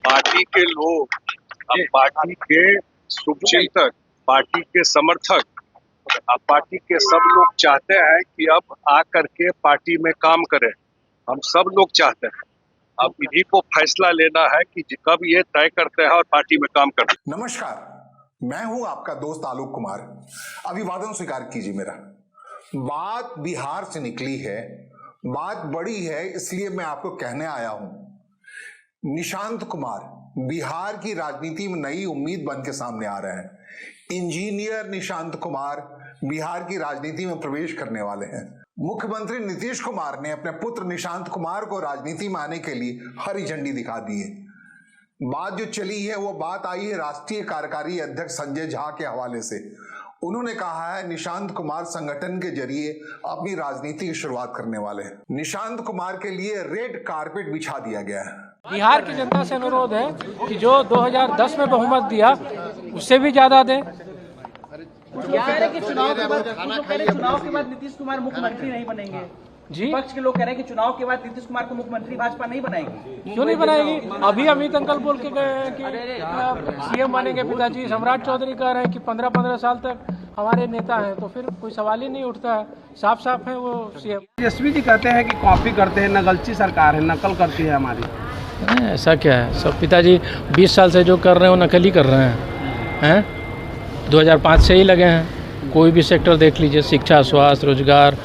Party के लोग, अब पार्टी के शुभचिंतक, पार्टी के समर्थक, अब पार्टी के सब लोग चाहते हैं कि अब आकर के पार्टी में काम करें। हम सब लोग चाहते हैं, अब इन्हीं को फैसला लेना है कि कब ये तय करते हैं और पार्टी में काम करते हैं। नमस्कार, मैं हूं आपका दोस्त आलोक कुमार। अभिवादन स्वीकार कीजिए मेरा। बात बिहार से निकली है, बात बड़ी है, इसलिए मैं आपको कहने आया हूं। निशांत कुमार बिहार की राजनीति में नई उम्मीद बन के सामने आ रहे हैं। इंजीनियर निशांत कुमार बिहार की राजनीति में प्रवेश करने वाले हैं। मुख्यमंत्री नीतीश कुमार ने अपने पुत्र निशांत कुमार को राजनीति में आने के लिए हरी झंडी दिखा दी है। बात जो चली है वो बात आई है राष्ट्रीय कार्यकारी अध्यक्ष संजय झा के हवाले से। उन्होंने कहा है निशांत कुमार संगठन के जरिए अपनी राजनीति की शुरुआत करने वाले हैं। निशांत कुमार के लिए रेड कारपेट बिछा दिया गया है। बिहार की जनता से अनुरोध है कि जो 2010 में बहुमत दिया उससे भी ज्यादा दें। कह रहे कि चुनाव के बाद नीतीश कुमार मुख्यमंत्री नहीं बनेंगे जी। विपक्ष के लोग कह रहे हैं कि चुनाव के बाद नीतीश कुमार को मुख्यमंत्री भाजपा नहीं बनाएगी। क्यों नहीं बनाएगी? अभी अमित अंकल बोल के गए हैं कि सीएम बनेंगे पिताजी। सम्राट चौधरी कह रहे हैं कि 15-15 साल तक हमारे नेता हैं, तो फिर कोई सवाल ही नहीं उठता है। साफ साफ है वो सीएम। तेजस्वी जी कहते हैं कि कॉपी करते हैं, नकलची सरकार है, नकल करती है हमारी। ऐसा क्या है? सब पिताजी 20 साल से जो कर रहे हैं वो नकल ही कर रहे हैं। 2005 से ही लगे हैं। कोई भी सेक्टर देख लीजिए, शिक्षा, स्वास्थ्य, रोजगार,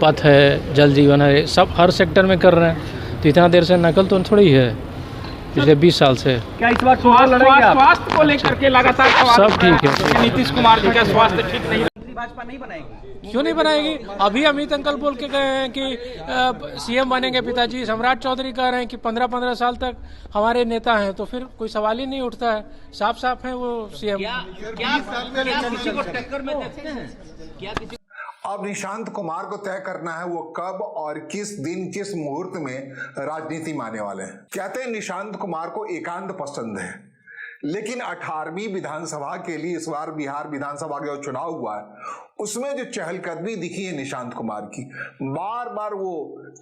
पथ है, जल जीवन है, सब हर सेक्टर में कर रहे हैं। तो इतना देर से नकल तो थोड़ी है पिछले 20 साल से। क्या इस बार स्वास्थ्य को लेकर के लगातार सब ठीक है। नीतीश कुमार जी का स्वास्थ्य ठीक नहीं, भाजपा नहीं बनाएगी। क्यों नहीं बनाएगी? अभी अमित अंकल बोल के गए हैं कि सीएम बनेंगे पिताजी। सम्राट चौधरी कह रहे हैं कि 15-15 साल तक हमारे नेता हैं, तो फिर कोई सवाल ही नहीं उठता है। साफ साफ है वो सीएम। अब निशांत कुमार को तय करना है वो कब और किस दिन किस मुहूर्त में राजनीति में आने वाले हैं। कहते हैं निशांत कुमार को एकांत पसंद है, लेकिन 18वीं विधानसभा के लिए इस बार बिहार विधानसभा का जो चुनाव हुआ है उसमें जो चहलकदमी दिखी है निशांत कुमार की, बार बार वो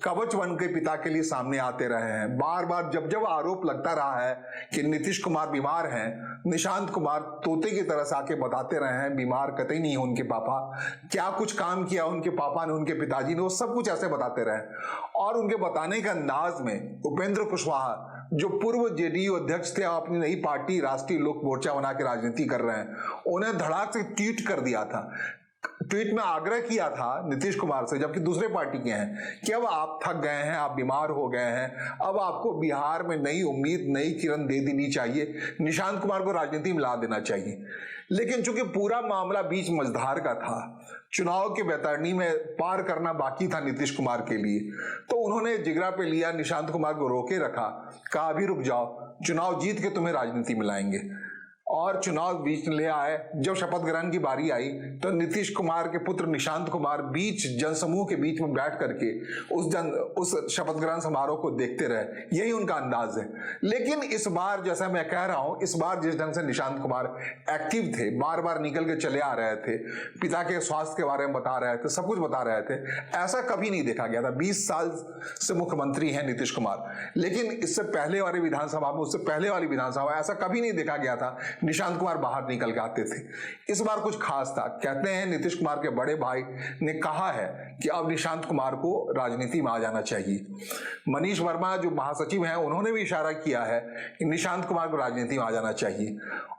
कवच बन के पिता के लिए सामने आते रहे हैं। बार बार जब जब आरोप लगता रहा है कि नीतीश कुमार बीमार हैं, निशांत कुमार तोते की तरह से आके बताते रहे हैं बीमार कतई नहीं है उनके पापा, क्या कुछ काम किया उनके पापा ने, उनके पिताजी ने, वो सब कुछ ऐसे बताते रहे। और उनके बताने के अंदाज में उपेंद्र कुशवाहा जो पूर्व जेडीयू अध्यक्ष थे, अपनी नई पार्टी राष्ट्रीय लोक मोर्चा बना के राजनीति कर रहे हैं, उन्हें धड़ाक से ट्वीट कर दिया था। ट्वीट में आग्रह किया था नीतीश कुमार से, जबकि दूसरे पार्टी के हैं, कि अब आप थक गए हैं, आप बीमार हो गए हैं, अब आपको बिहार में नई उम्मीद, नई किरण दे देनी चाहिए, निशांत कुमार को राजनीति में ला देना चाहिए। लेकिन चूंकि पूरा मामला बीच मझधार का था, चुनाव के बैतरणी में पार करना बाकी था नीतीश कुमार के लिए, तो उन्होंने जिगरा पे लिया, निशांत कुमार को रोके रखा, कहा अभी रुक जाओ, चुनाव जीत के तुम्हें राजनीति में लाएंगे। और चुनाव बीच ले आए। जब शपथ ग्रहण की बारी आई तो नीतीश कुमार के पुत्र निशांत कुमार बीच जनसमूह के बीच में बैठ करके उस शपथ ग्रहण समारोह को देखते रहे। यही उनका अंदाज है। लेकिन इस बार जैसा मैं कह रहा हूं, इस बार जिस ढंग से निशांत कुमार एक्टिव थे, बार बार निकल के चले आ रहे थे, पिता के स्वास्थ्य के बारे में बता रहे थे, सब कुछ बता रहे थे, ऐसा कभी नहीं देखा गया था। 20 साल से मुख्यमंत्री हैं नीतीश कुमार, लेकिन इससे पहले वाली विधानसभा में, उससे पहले वाली विधानसभा ऐसा कभी नहीं देखा गया था निशांत कुमार बाहर निकल के आते थे। इस बार कुछ खास था। कहते हैं नीतीश कुमार के बड़े भाई ने कहा है कि अब निशांत कुमार को राजनीति में आ जाना चाहिए। मनीष वर्मा जो महासचिव हैं, उन्होंने भी इशारा किया है कि निशांत कुमार को राजनीति में आ जाना चाहिए।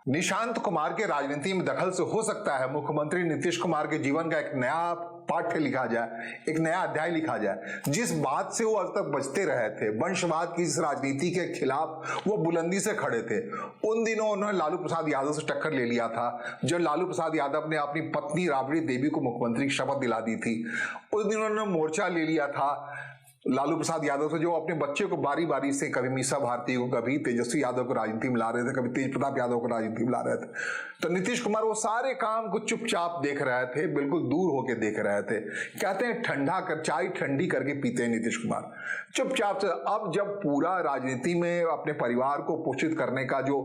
निशांत कुमार के राजनीति में दखल से हो सकता है मुख्यमंत्री नीतीश कुमार के जीवन का एक नया पाठ्य लिखा जाए, एक नया अध्याय लिखा जाए। जिस बात से वो आज तक बचते रहे थे, वंशवाद की इस राजनीति के खिलाफ वो बुलंदी से खड़े थे। उन दिनों उन्होंने लालू प्रसाद यादव से टक्कर ले लिया था, जब लालू प्रसाद यादव ने अपनी पत्नी राबड़ी देवी को मुख्यमंत्री की शपथ दिला दी थी। उस दिन उन्होंने मोर्चा ले लिया था लालू प्रसाद यादव से, जो अपने बच्चे को बारी बारी से कभी मीसा भारती को, कभी तेजस्वी यादव को राजनीति में ला रहे थे, कभी तेज प्रताप यादव को राजनीति में ला रहे थे। तो नीतीश कुमार वो सारे काम को चुपचाप देख रहे थे, बिल्कुल दूर होके देख रहे थे। कहते हैं ठंडा कर, चाय ठंडी करके पीते हैं नीतीश कुमार चुपचाप से। अब जब पूरा राजनीति में अपने परिवार को पोषित करने का जो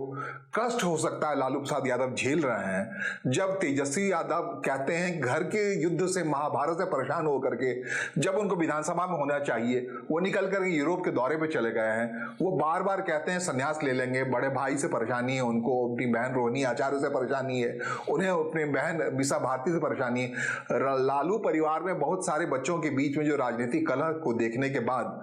कष्ट हो सकता है लालू प्रसाद यादव झेल रहे हैं, जब तेजस्वी यादव कहते हैं घर के युद्ध से, महाभारत से परेशान होकर के जब उनको विधानसभा में होना चाहिए, चाहिए, वो निकल कर यूरोप के दौरे पे चले गए हैं। वो बार बार कहते हैं संन्यास ले लेंगे, बड़े भाई से परेशानी है उनको, अपनी बहन रोहिणी आचार्य से परेशानी है, उन्हें अपनी बहन मीसा भारती से परेशानी है। लालू परिवार में बहुत सारे बच्चों के बीच में जो राजनीतिक कलह को देखने के बाद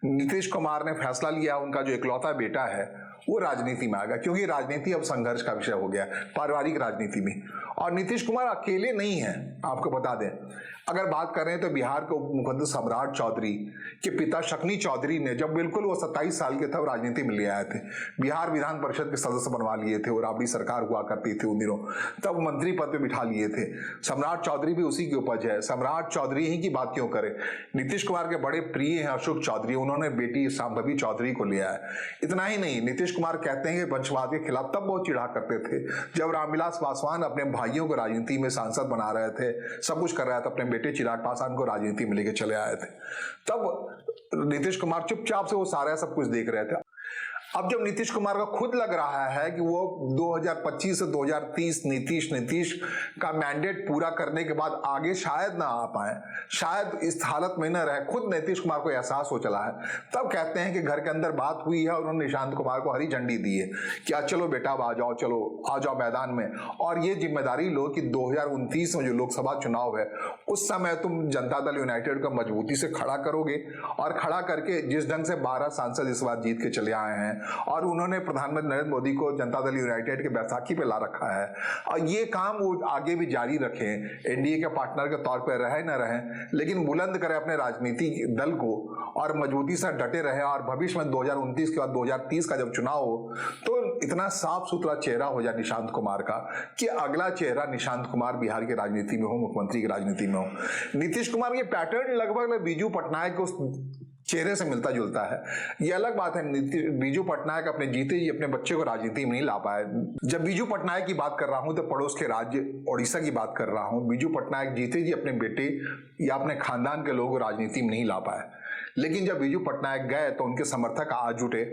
नीतीश कुमार ने फैसला लिया उनका जो इकलौता बेटा है वो राजनीति में आ गया, क्योंकि राजनीति अब संघर्ष का विषय हो गया पारिवारिक राजनीति में। और नीतीश कुमार अकेले नहीं है, आपको बता दें, अगर बात करें तो बिहार के उप मुख्यमंत्री सम्राट चौधरी के पिता शक्नी चौधरी ने जब बिल्कुल वो 27 साल के तब राजनीति में ले आए थे, बिहार विधान परिषद के सदस्य बनवा लिए थे और राबड़ी सरकार हुआ करती थी उन दिनों, तब मंत्री पद पे बिठा लिए थे। सम्राट चौधरी भी उसी की उपज है। सम्राट चौधरी ही की बात क्यों करें, नीतीश कुमार के बड़े प्रिय हैं अशोक चौधरी, उन्होंने बेटी शांभवी चौधरी को लिया है। इतना ही नहीं, नीतीश कुमार कहते हैं कि वंशवाद के खिलाफ तब बहुत चिढ़ा करते थे जब रामविलास पासवान अपने भाइयों को राजनीति में सांसद बना रहे थे, सब कुछ कर रहा था, अपने बेटे चिराग पासवान को राजनीति में लेके चले आए थे। तब नीतीश कुमार चुपचाप से वो सारा सब कुछ देख रहे थे। अब जब नीतीश कुमार का खुद लग रहा है कि वो 2025 से 2030 नीतीश का मैंडेट पूरा करने के बाद आगे शायद ना आ पाए, शायद इस हालत में न रहे, खुद नीतीश कुमार को एहसास हो चला है, तब कहते हैं कि घर के अंदर बात हुई है और उन्होंने निशांत कुमार को हरी झंडी दी है कि आज चलो बेटा आ जाओ, चलो आ जाओ मैदान में, और ये जिम्मेदारी लो कि 2029 में जो लोकसभा चुनाव है उस समय तुम जनता दल यूनाइटेड को मजबूती से खड़ा करोगे, और खड़ा करके जिस ढंग से 12 सांसद इस बार जीत के चले आए हैं और उन्होंने प्रधानमंत्री नरेंद्र मोदी को जनता दल यूनाइटेड के बैसाखी पे ला रखा है, और ये काम वो आगे भी जारी रखें, एनडीए के पार्टनर के तौर पर रहे न रहे, लेकिन बुलंद करें अपने राजनीतिक दल को और मजबूती से डटे रहे, और भविष्य में 2029 के बाद 2030 का जब चुनाव हो तो इतना साफ सुथरा चेहरा हो जाए निशांत कुमार का कि अगला चेहरा निशांत कुमार बिहार की राजनीति में हो, मुख्यमंत्री की राजनीति में हो। नीतीश कुमार ये पैटर्न लगभग बीजू पटनायक को चेहरे से मिलता जुलता है। ये अलग बात है, बीजू पटनायक अपने जीते जी अपने बच्चे को राजनीति में नहीं ला पाए। जब बीजू पटनायक की बात कर रहा हूं तो पड़ोस के राज्य ओडिशा की बात कर रहा हूं। बीजू पटनायक जीते जी अपने बेटे या अपने खानदान के लोगों को राजनीति में नहीं ला पाए, लेकिन जब बीजू पटनायक गए तो उनके समर्थक आज जुटे,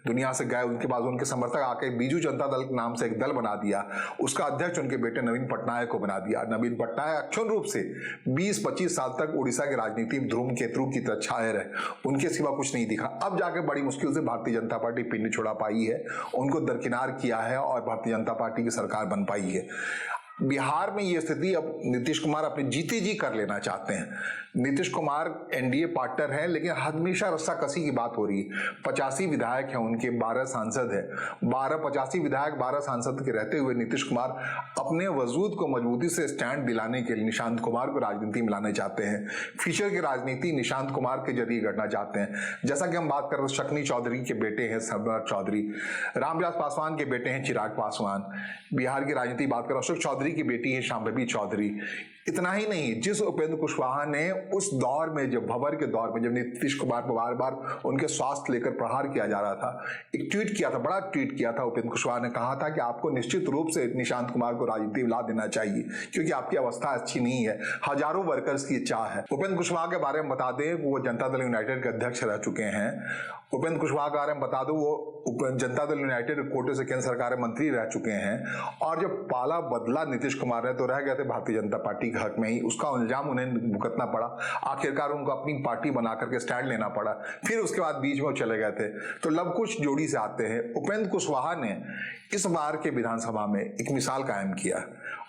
दुनिया से गए, उनके बाद उनके समर्थक आके बीजू जनता दल के नाम से एक दल बना दिया, उसका अध्यक्ष उनके बेटे नवीन पटनायक को बना दिया। नवीन पटनायक अक्षुण्ण रूप से 20-25 साल तक उड़ीसा की राजनीति में ध्रुव केतु की तरह छाए रहे, उनके सिवा कुछ नहीं दिखा। अब जाके बड़ी मुश्किल से भारतीय जनता पार्टी पिंड छोड़ा पाई है, उनको दरकिनार किया है और भारतीय जनता पार्टी की सरकार बन पाई है। बिहार में ये स्थिति अब नीतीश कुमार अपने जीते जी कर लेना चाहते हैं। नीतीश कुमार एनडीए पार्टनर है, लेकिन हमेशा रस्साकसी की बात हो रही है। 85 विधायक हैं उनके, 12 सांसद है, 85 विधायक 12 सांसद के रहते हुए नीतीश कुमार अपने वजूद को मजबूती से स्टैंड दिलाने के लिए निशांत कुमार को राजनीति में लाना चाहते हैं। फ्यूचर की राजनीति निशांत कुमार के जरिए करना चाहते हैं। जैसा कि हम बात कर रहे हैं, शक्नी चौधरी के बेटे हैं सम्राट चौधरी, रामविलास पासवान के बेटे हैं चिराग पासवान, बिहार की राजनीति बात कर अशोक चौधरी की बेटी है शांभवी चौधरी। इतना ही नहीं, जिस उपेंद्र कुशवाहा ने उस दौर में, जब भंवर के दौर में, जब नीतीश कुमार पर बार बार उनके स्वास्थ्य लेकर प्रहार किया जा रहा था, एक ट्वीट किया था, बड़ा ट्वीट किया था उपेंद्र कुशवाहा ने, कहा था कि आपको निश्चित रूप से निशांत कुमार को राजनीति में ला देना चाहिए क्योंकि आपकी अवस्था अच्छी नहीं है, हजारों वर्कर्स की चाह है। उपेंद्र कुशवाहा के बारे में बता दें, वो जनता दल यूनाइटेड के अध्यक्ष रह चुके हैं। उपेंद्र कुशवाहा के बारे में बता दूं, वो जनता दल यूनाइटेड कोटे से केंद्र सरकार में मंत्री रह चुके हैं, और जब पाला बदला नीतीश कुमार ने तो रह गए थे भारतीय जनता पार्टी के हक में ही, उसका इल्जाम उन्हें भुगतना पड़ा। आखिरकार उनको अपनी पार्टी बना करके स्टैंड लेना पड़ा, फिर उसके बाद बीच में वो चले गए थे। तो लब कुछ जोड़ी से आते हैं। उपेंद्र कुशवाहा ने इस बार के विधानसभा में एक मिसाल कायम किया।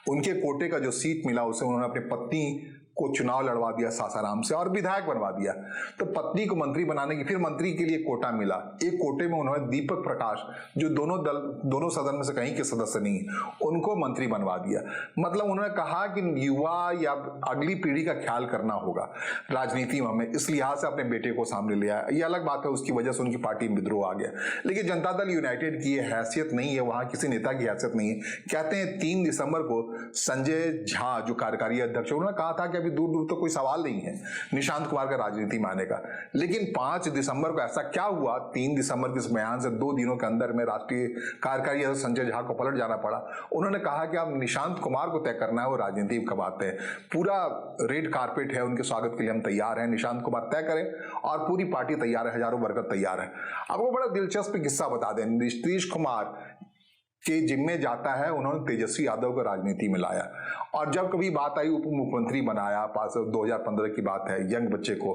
उनके कोटे का जो सीट मिला उसे उन्होंने अपनी पत्नी को चुनाव लड़वा दिया सासाराम से और विधायक बनवा दिया। तो पत्नी को मंत्री बनाने की, फिर मंत्री के लिए कोटा मिला। एक कोटे में उन्होंने दीपक प्रकाश, जो दोनों सदन में से कहीं के सदस्य नहीं, उनको मंत्री बनवा दिया। मतलब उन्होंने कहा कि युवा या अगली पीढ़ी का ख्याल करना होगा राजनीति में हमें, इस लिहाज से अपने बेटे को सामने लिया। ये अलग बात है, उसकी वजह से उनकी पार्टी में विद्रोह आ गया, लेकिन जनता दल यूनाइटेड की ये हैसियत नहीं है, वहां किसी नेता की हैसियत नहीं है। कहते हैं 3 दिसंबर को संजय झा जो कार्यकारी अध्यक्ष, उन्होंने कहा था कि दूर दूर तो कोई सवाल नहीं है निशांत कुमार का राजनीति में आने का, लेकिन 5 दिसंबर को ऐसा क्या हुआ, 3 दिसंबर के इस बयान से 2 दिनों के अंदर में राष्ट्रीय कार्यकारी अध्यक्ष संजय झा को पलट जाना पड़ा। उन्होंने कहा कि अब निशांत कुमार को तय करना है, वो राजनीति कब आते हैं, पूरा रेड कारपेट है उनके स्वागत के लिए, हम तैयार हैं, निशांत कुमार तय करें, और पूरी पार्टी तैयार है, हजारों वर्कर तैयार है। आपको बड़ा दिलचस्प किस्सा बता दें, नीतीश कुमार के जिम्मे जाता है, उन्होंने तेजस्वी यादव को राजनीति में लाया। और जब कभी बात आई उप मुख्यमंत्री बनाया, पास 2015 की बात है, यंग बच्चे को,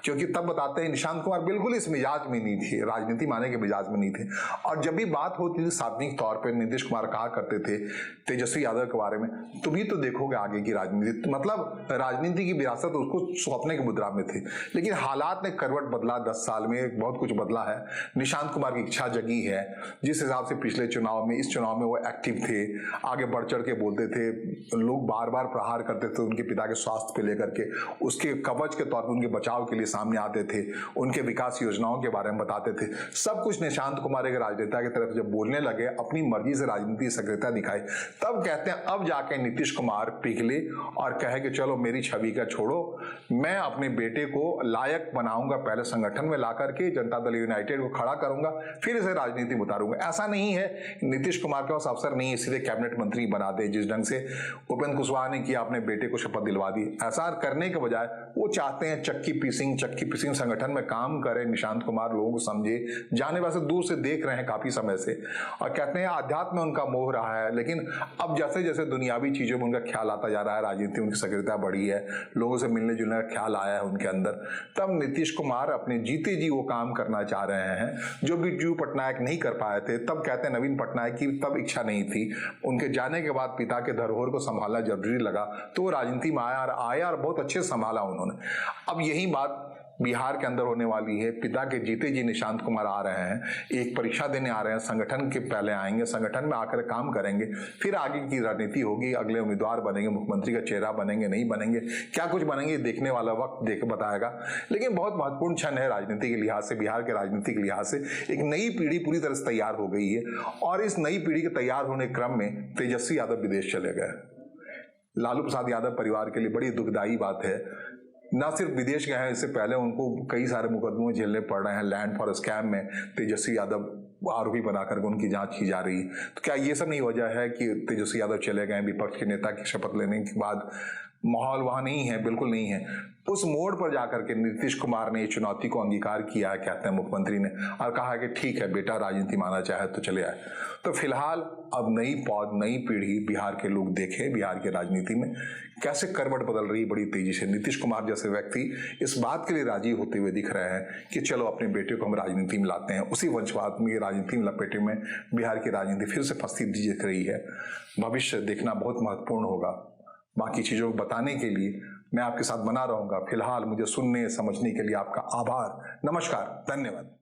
क्योंकि तब बताते हैं निशांत कुमार बिल्कुल इस मिजाज में नहीं थे, राजनीति माने के मिजाज में नहीं थे। और जब भी बात होती थी सार्वजनिक तौर पर नीतीश कुमार कहा करते थे तेजस्वी यादव के बारे में, तुम ही तो देखोगे आगे की राजनीति, मतलब राजनीति की विरासत उसको सौंपने की मुद्रा में थे। लेकिन हालात ने करवट बदला, 10 साल में बहुत कुछ बदला है। निशांत कुमार की इच्छा जगी है, जिस हिसाब से पिछले चुनाव में, इस चुनाव में वो एक्टिव थे, आगे बढ़ चढ़ के बोलते थे, लोग बार बार प्रहार करते थे उनके पिता के स्वास्थ्य को लेकर के, उसके कवच के तौर पर उनके बचाव के लिए सामने आते थे, उनके विकास योजनाओं के बारे में बताते थे। सब कुछ निशांत कुमार एक राजनेता की तरफ जब बोलने लगे, अपनी मर्जी से राजनीति सक्रियता दिखाई, तब कहते हैं अब जाके नीतीश कुमार पिघले और कहे कि चलो मेरी छवि का छोड़ो, मैं अपने बेटे को लायक बनाऊंगा, पहले संगठन में ला करके जनता दल यूनाइटेड को खड़ा करूंगा, फिर इसे राजनीति में उतारूंगा। ऐसा नहीं है, नीतीश कुमार के पास अवसर नहीं है सीधे कैबिनेट मंत्री बना दे, जिस ढंग से उपेंद्र कुशवाहा ने किया, अपने बेटे को शपथ दिलवा दी। ऐसा करने के बजाय वो चाहते हैं चक्की पीसिंग संगठन में काम करे निशांत कुमार, लोगों को समझे, जाने वाले दूर से देख रहे हैं काफी समय से, और कहते हैं आध्यात्म में उनका मोह रहा है। लेकिन अब जैसे जैसे दुनियावी चीजों में उनका ख्याल आता जा रहा है, राजनीति उनकी सक्रियता बढ़ी है, लोगों से मिलने जुलने का ख्याल आया है उनके अंदर, तब नीतीश कुमार अपने जीते जी वो काम करना चाह रहे हैं जो बिरजू पटनायक नहीं कर पाए थे। तब कहते हैं नवीन पटनायक की तब इच्छा नहीं थी, उनके जाने के बाद पिता के धरोहर को संभालना जरूरी लगा, तो वो राजनीति में आया और बहुत अच्छे से संभाला उन्होंने। अब यही बात बिहार के अंदर होने वाली है। पिता के जीते जी निशांत कुमार आ रहे हैं, एक परीक्षा देने आ रहे हैं, संगठन के पहले आएंगे, संगठन में आकर काम करेंगे, फिर आगे की रणनीति होगी, अगले उम्मीदवार बनेंगे, मुख्यमंत्री का चेहरा बनेंगे, नहीं बनेंगे, क्या कुछ बनेंगे, देखने वाला वक्त देख बताएगा। लेकिन बहुत महत्वपूर्ण क्षण है राजनीति के लिहाज से, बिहार के राजनीति के लिहाज से। एक नई पीढ़ी पूरी तरह से तैयार हो गई है, और इस नई पीढ़ी के तैयार होने के क्रम में तेजस्वी यादव विदेश चले गए। लालू प्रसाद यादव परिवार के लिए बड़ी दुखदायी बात है, न सिर्फ विदेश गए हैं, इससे पहले उनको कई सारे मुकदमे झेलने पड़ रहे हैं। लैंड फॉर स्कैम में तेजस्वी यादव आरोपी बनाकर उनकी जांच की जा रही है। तो क्या ये सब नहीं वजह है कि तेजस्वी यादव चले गए विपक्ष के नेता की शपथ लेने के बाद? माहौल वहां नहीं है, बिल्कुल नहीं है। उस मोड़ पर जाकर के नीतीश कुमार ने इस चुनौती को अंगीकार किया है, कहते हैं मुख्यमंत्री ने, और कहा कि ठीक है बेटा, राजनीति माना चाहे तो चले आए। तो फिलहाल अब नई पीढ़ी बिहार के लोग देखें, बिहार की राजनीति में कैसे करवट बदल रही बड़ी तेजी से। नीतीश कुमार जैसे व्यक्ति इस बात के लिए राजी होते हुए दिख रहे हैं कि चलो अपने बेटे को हम राजनीति में लाते हैं। उसी वंशवाद में राजनीति में लपेटे में बिहार की राजनीति फिर से फंसती दिख रही है। भविष्य देखना बहुत महत्वपूर्ण होगा। बाकी चीजों को बताने के लिए मैं आपके साथ बना रहूंगा। फिलहाल मुझे सुनने समझने के लिए आपका आभार, नमस्कार, धन्यवाद।